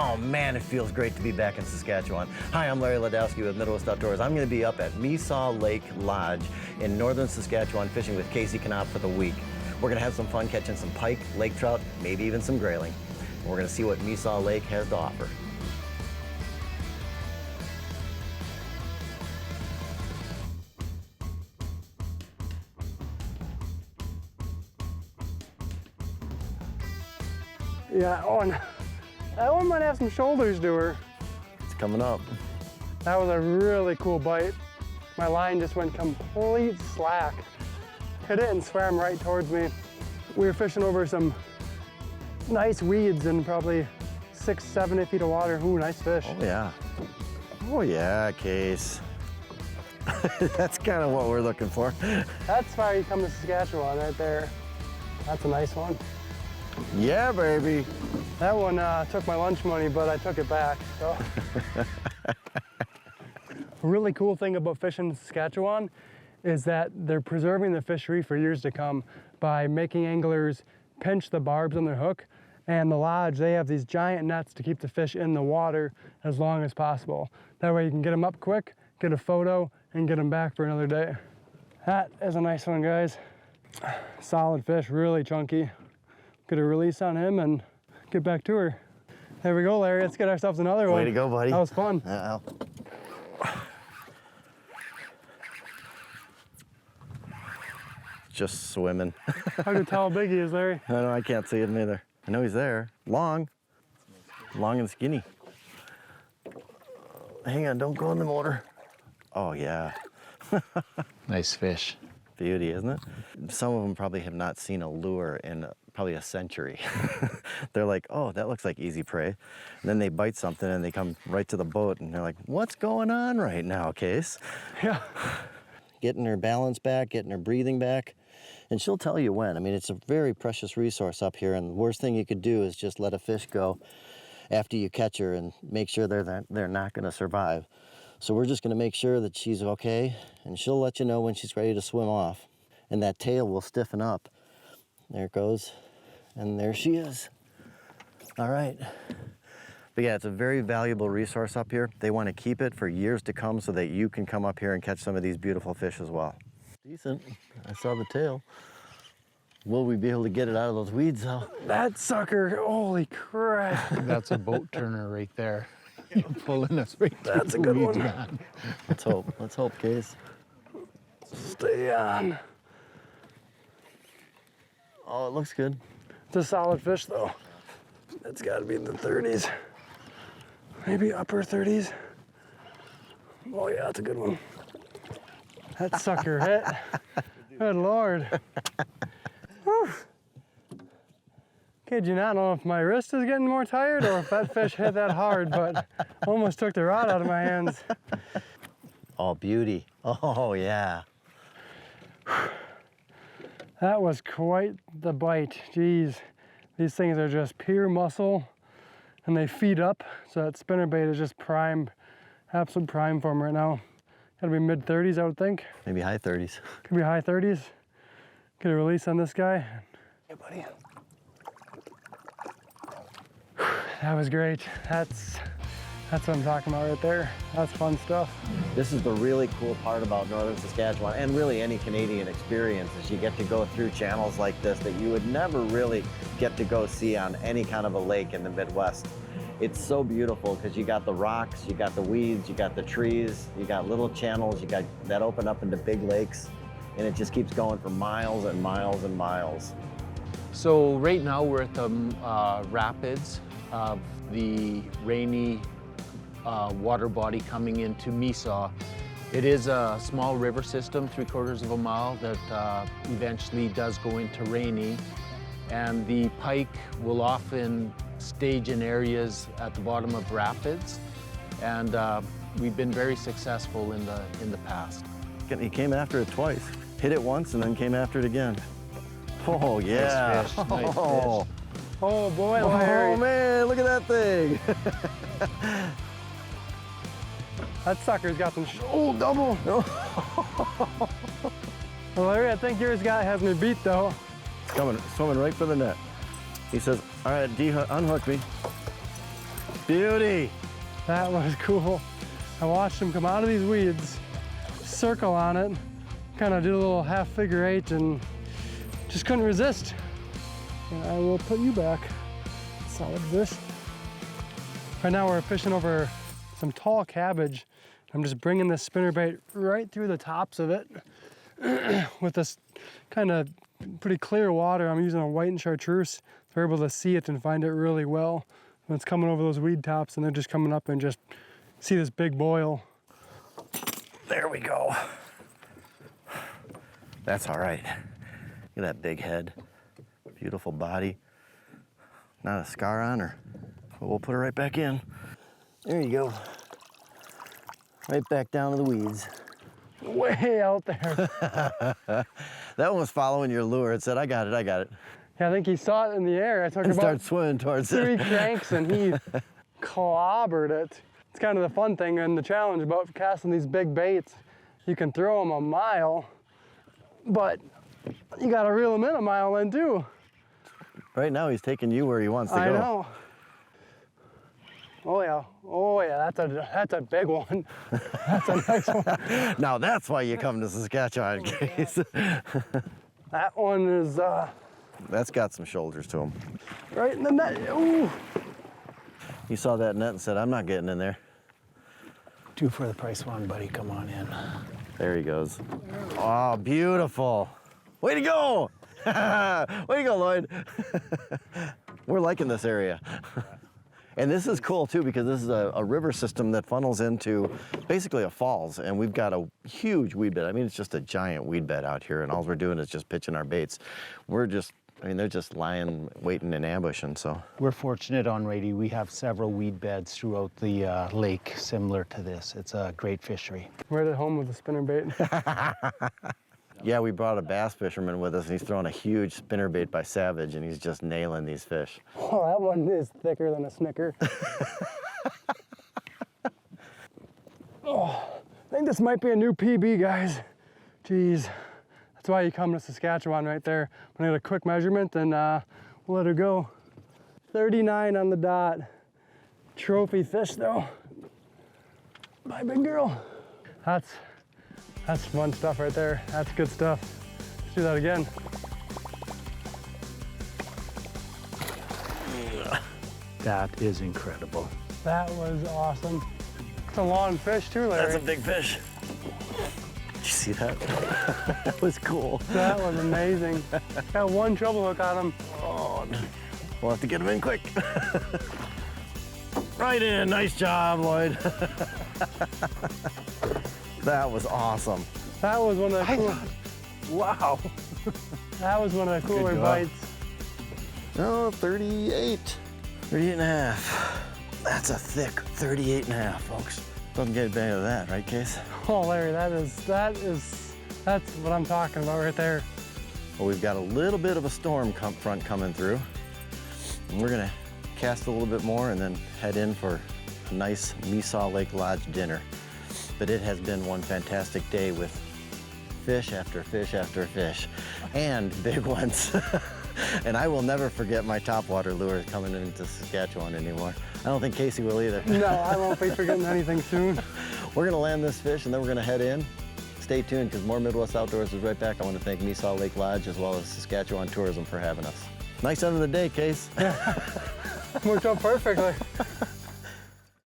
Oh man, it feels great to be back in Saskatchewan. Hi, I'm Larry Ladowski with Midwest Outdoors. I'm going to be up at Misaw Lake Lodge in Northern Saskatchewan fishing with Casey Knaup for the week. We're going to have some fun catching some pike, lake trout, maybe even some grayling. We're going to see what Misaw Lake has to offer. Yeah, that one might have some shoulders to her. It's coming up. That was a really cool bite. My line just went complete slack. Hit it and swam right towards me. We were fishing over some nice weeds in probably 6, 7, 8 feet of water. Ooh, nice fish. Oh yeah. Oh yeah, Case. That's kind of what we're looking for. That's why you come to Saskatchewan right there. That's a nice one. Yeah, baby. That one took my lunch money, but I took it back. So. A really cool thing about fishing in Saskatchewan is that they're preserving the fishery for years to come by making anglers pinch the barbs on their hook. And the lodge, they have these giant nets to keep the fish in the water as long as possible. That way you can get them up quick, get a photo, and get them back for another day. That is a nice one, guys. Solid fish, really chunky. Get a release on him and get back to her. There we go, Larry. Let's get ourselves another one. Way to go, buddy. That was fun. Just swimming. Hard to tell how big he is, Larry. I know, I can't see him either. I know he's there. Long and skinny. Hang on, don't go in the motor. Oh yeah. Nice fish. Beauty, isn't it? Some of them probably have not seen a lure in probably a century. They're like, oh, that looks like easy prey. And then they bite something and they come right to the boat and they're like, what's going on right now, Case? Yeah. Getting her balance back, getting her breathing back. And she'll tell you when. I mean, it's a very precious resource up here, and the worst thing you could do is just let a fish go after you catch her and make sure they're not gonna survive. So we're just gonna make sure that she's okay, and she'll let you know when she's ready to swim off. And that tail will stiffen up. There it goes, and there she is. All right. But yeah, it's a very valuable resource up here. They wanna keep it for years to come so that you can come up here and catch some of these beautiful fish as well. Decent. I saw the tail. Will we be able to get it out of those weeds though? That sucker, holy crap. That's a boat turner right there. Pulling us right through That's a the good weeds, one. man. Let's hope. Let's hope, Case. Stay on. Oh, it looks good. It's a solid fish though. It's gotta be in the 30s. Maybe upper 30s. Oh yeah, that's a good one. That sucker hit. Good Lord. Whew. Kid you not, know if my wrist is getting more tired or if that fish hit that hard, but almost took the rod out of my hands. Oh, beauty. Oh, yeah. That was quite the bite. Jeez. These things are just pure muscle and they feed up. So that spinnerbait is just prime, absolute prime for them right now. Gotta be mid 30s, I would think. Maybe high 30s. Could be high 30s. Get a release on this guy. Hey, buddy. That was great. That's what I'm talking about right there. That's fun stuff. This is the really cool part about Northern Saskatchewan, and really any Canadian experience, is you get to go through channels like this that you would never really get to go see on any kind of a lake in the Midwest. It's so beautiful because you got the rocks, you got the weeds, you got the trees, you got little channels, you got that open up into big lakes, and it just keeps going for miles and miles and miles. So right now we're at the rapids of the rainy water body coming into Misaw. It is a small river system, 3/4 of a mile, that eventually does go into rainy. And the pike will often stage in areas at the bottom of rapids. And we've been very successful in the past. He came after it twice. Hit it once and then came after it again. Oh, yeah. Nice fish, nice Oh. fish. Oh boy, Oh Larry. man, look at that thing. That sucker's got some, oh, double. Well, Larry, I think yours has me beat though. It's coming, swimming right for the net. He says, all right, unhook me. Beauty. That was cool. I watched him come out of these weeds, circle on it, kind of did a little half figure eight and just couldn't resist. And I will put you back. Solid fish. Right now we're fishing over some tall cabbage. I'm just bringing this spinnerbait right through the tops of it with this kind of pretty clear water. I'm using a white and chartreuse, so we're able to see it and find it really well. When it's coming over those weed tops and they're just coming up and just see this big boil. There we go. That's all right. Look at that big head. Beautiful body. Not a scar on her. We'll put her right back in. There you go. Right back down to the weeds. Way out there. That one was following your lure. It said, I got it, I got it. Yeah, I think he saw it in the air. I took And about started swimming towards 3 it. cranks and he clobbered it. It's kind of the fun thing and the challenge about casting these big baits. You can throw them a mile, but you gotta reel them in a mile then too. Right now he's taking you where he wants to I go. know. Oh yeah, that's a big one. That's a nice one. Now that's why you come to Saskatchewan, Case. That one is That's got some shoulders to him. right in the net. Ooh. He saw that net and said, I'm not getting in there. 2 for the price one, buddy. Come on in. There he goes. Oh, beautiful. Way to go. Way to go, Lloyd. We're liking this area. And this is cool too because this is a river system that funnels into basically a falls, and we've got a huge weed bed. I mean, it's just a giant weed bed out here, and all we're doing is just pitching our baits. They're just lying, waiting in ambush, and so. We're fortunate on Rady. We have several weed beds throughout the lake similar to this. It's a great fishery. Right at home with a spinnerbait. Yeah, we brought a bass fisherman with us, and he's throwing a huge spinnerbait by Savage, and he's just nailing these fish. Oh, that one is thicker than a Snicker. Oh, I think this might be a new PB, guys. Jeez. That's why you come to Saskatchewan right there. I'm gonna get a quick measurement and we'll let her go. 39 on the dot. Trophy fish though. Bye, big girl. That's fun stuff right there. That's good stuff. Let's do that again. That is incredible. That was awesome. It's a long fish too, Larry. That's a big fish. Did you see that? That was cool. That was amazing. Got one treble hook on him. Oh, we'll have to get him in quick. Right in, nice job, Lloyd. That was awesome. That was one of the cool, Wow. that was one of the cooler job. bites. Oh, 38. 38 and a half. That's a thick 38 and a half, folks. Doesn't get better than that, right, Case? Oh, Larry, that's what I'm talking about right there. Well, we've got a little bit of a storm front coming through. And we're gonna cast a little bit more and then head in for a nice Misaw Lake Lodge dinner. But it has been one fantastic day with fish after fish after fish, and big ones. And I will never forget my topwater lure coming into Saskatchewan anymore. I don't think Casey will either. No, I won't be forgetting anything soon. We're gonna land this fish and then we're gonna head in. Stay tuned because more Midwest Outdoors is right back. I want to thank Misaw Lake Lodge as well as Saskatchewan Tourism for having us. Nice end of the day, Case. Worked out perfectly.